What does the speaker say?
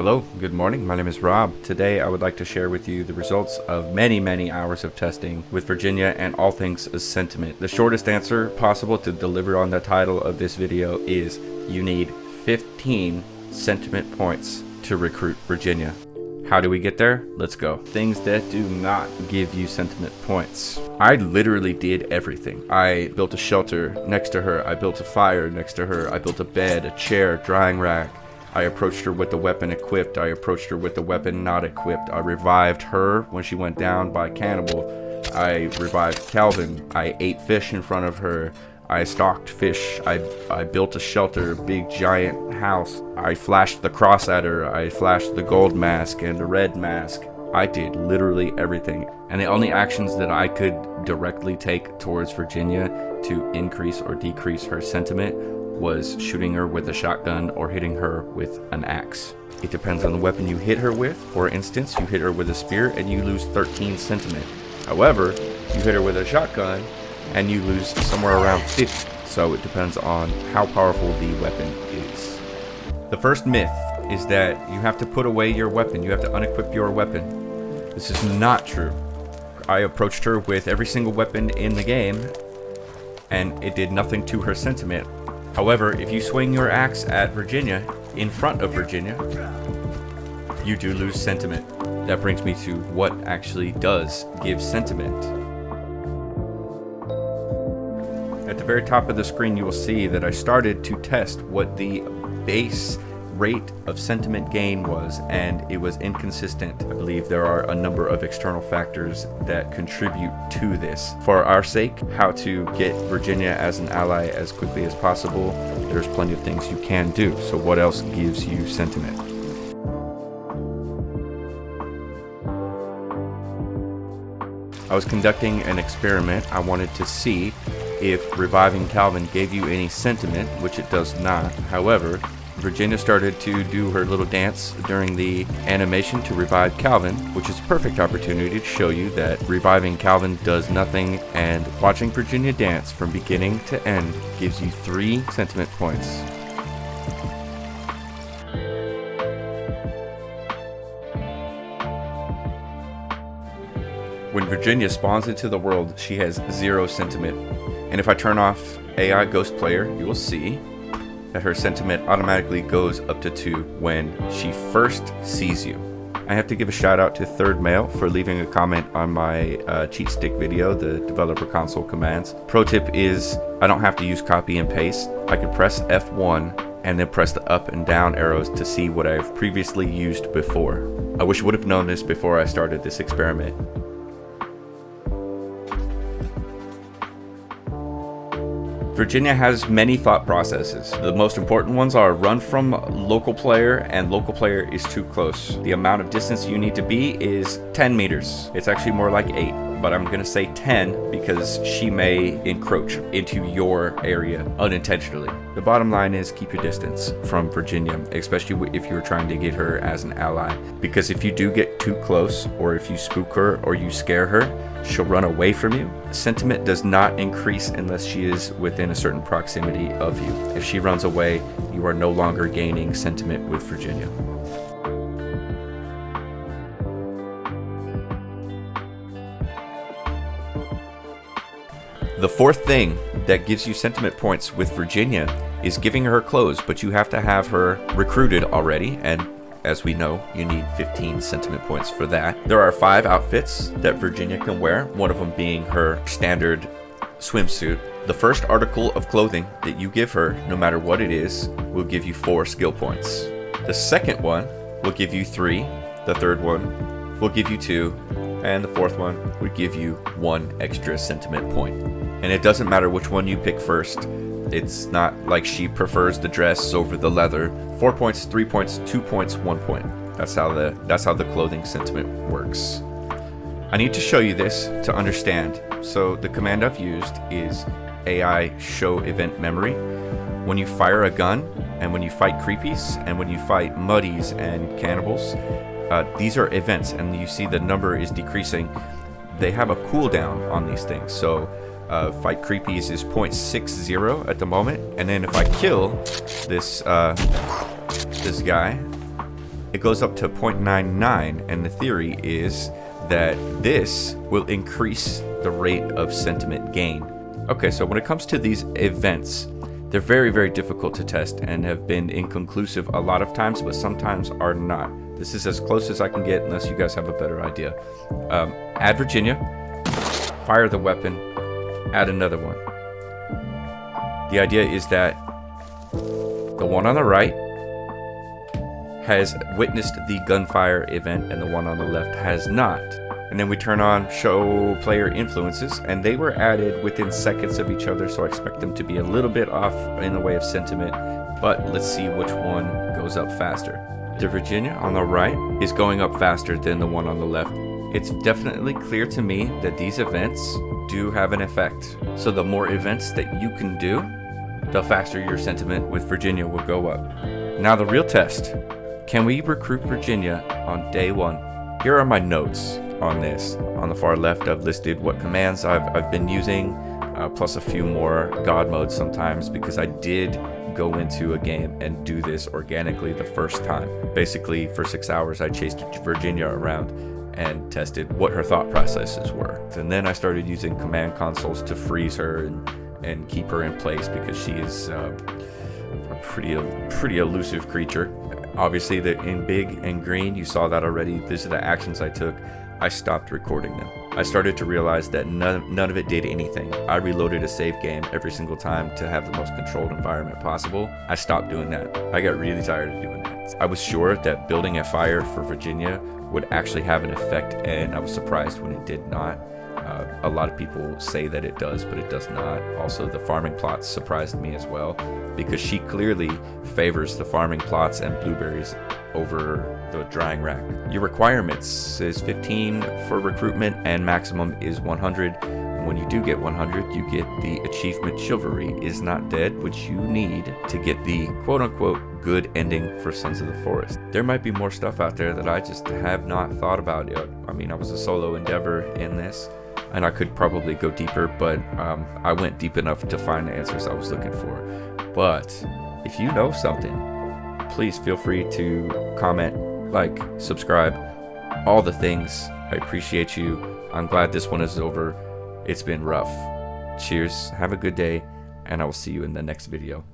Hello, good morning. My name is Rob. Today I would like to share with you the results of many hours of testing with Virginia and all things sentiment. The shortest answer possible to deliver on the title of this video is you need 15 sentiment points to recruit Virginia. How do we get there? Let's go. Things that do not give you sentiment points. I literally did everything. I built a shelter next to her. I built a fire next to her. I built a bed, a chair, drying rack. I approached her with the weapon equipped. I approached her with the weapon not equipped. I revived her when she went down by cannibal. I revived Calvin. I ate fish in front of her. I stalked fish. I built a shelter, big giant house. I flashed the cross at her. I flashed the gold mask and the red mask. I did literally everything. And the only actions that I could directly take towards Virginia to increase or decrease her sentiment was shooting her with a shotgun or hitting her with an axe. It depends on the weapon you hit her with. For instance, you hit her with a spear and you lose 13 sentiment. However, you hit her with a shotgun and you lose somewhere around 50. So it depends on how powerful the weapon is. The first myth is that you have to put away your weapon. You have to unequip your weapon. This is not true. I approached her with every single weapon in the game and it did nothing to her sentiment. However, if you swing your axe at Virginia, in front of Virginia, you do lose sentiment. That brings me to what actually does give sentiment. At the very top of the screen, you will see that I started to test what the base rate of sentiment gain was, and it was inconsistent. I believe there are a number of external factors that contribute to this. For our sake, how to get Virginia as an ally as quickly as possible, there's plenty of things you can do. So what else gives you sentiment? I was conducting an experiment. I wanted to see if reviving Calvin gave you any sentiment, which it does not. However, Virginia started to do her little dance during the animation to revive Calvin, which is a perfect opportunity to show you that reviving Calvin does nothing, and watching Virginia dance from beginning to end gives you 3 sentiment points. When Virginia spawns into the world, she has 0 sentiment. And if I turn off AI Ghost Player, you will see that her sentiment automatically goes up to 2 when she first sees you. I have to give a shout out to Third Mail for leaving a comment on my cheat stick video, the developer console commands. Pro tip is I don't have to use copy and paste. I can press F1 and then press the up and down arrows to see what I've previously used before. I wish I would have known this before I started this experiment. Virginia has many thought processes. The most important ones are run from local player and local player is too close. The amount of distance you need to be is 10 meters. It's actually more like 8, but I'm gonna say 10 because she may encroach into your area unintentionally. The bottom line is keep your distance from Virginia, especially if you're trying to get her as an ally. Because if you do get too close, or if you spook her or you scare her, she'll run away from you. Sentiment does not increase unless she is within a certain proximity of you. If she runs away, you are no longer gaining sentiment with Virginia. The fourth thing that gives you sentiment points with Virginia is giving her clothes, but you have to have her recruited already, and as we know, you need 15 sentiment points for that. There are 5 outfits that Virginia can wear, one of them being her standard swimsuit. The first article of clothing that you give her, no matter what it is, will give you 4 skill points. The second one will give you 3, the third one will give you 2, and the fourth one would give you 1 extra sentiment point. And it doesn't matter which one you pick first. It's not like she prefers the dress over the leather. 4 points, 3 points, 2 points, 1 point. That's how the clothing sentiment works. I need to show you this to understand. So the command I've used is AI show event memory. When you fire a gun, and when you fight creepies, and when you fight muddies and cannibals, these are events, and you see the number is decreasing. They have a cooldown on these things. So fight creepies is 0.60 at the moment, and then if I kill this guy, it goes up to 0.99, and the theory is that this will increase the rate of sentiment gain. Okay, so when it comes to these events, they're very, very difficult to test and have been inconclusive a lot of times, but sometimes are not. This is as close as I can get unless you guys have a better idea. Add Virginia, fire the weapon, add another one. The idea is that the one on the right has witnessed the gunfire event and the one on the left has not. And then we turn on show player influences, and they were added within seconds of each other, so I expect them to be a little bit off in the way of sentiment, but let's see which one goes up faster. The Virginia on the right is going up faster than the one on the left. It's definitely clear to me that these events do have an effect. So the more events that you can do, the faster your sentiment with Virginia will go up. Now the real test. Can we recruit Virginia on day one? Here are my notes on this. On the far left, I've listed what commands I've been using, plus a few more God modes sometimes, because I did go into a game and do this organically the first time. Basically, for 6 hours, I chased Virginia around and tested what her thought processes were. And then I started using command consoles to freeze her and keep her in place, because she is a pretty elusive creature. Obviously, in big and green, you saw that already. These are the actions I took. I stopped recording them. I started to realize that none of it did anything. I reloaded a save game every single time to have the most controlled environment possible. I stopped doing that. I got really tired of doing that. I was sure that building a fire for Virginia would actually have an effect, and I was surprised when it did not. A lot of people say that it does, but it does not. Also, the farming plots surprised me as well, because she clearly favors the farming plots and blueberries over the drying rack. Your requirements is 15 for recruitment, and maximum is 100. And when you do get 100, you get the achievement Chivalry is Not Dead, which you need to get the quote-unquote good ending for Sons of the Forest. There might be more stuff out there that I just have not thought about yet. I mean, I was a solo endeavor in this, and I could probably go deeper, but I went deep enough to find the answers I was looking for. But if you know something, please feel free to comment, like, subscribe, all the things. I appreciate you. I'm glad this one is over. It's been rough. Cheers, have a good day, and I will see you in the next video.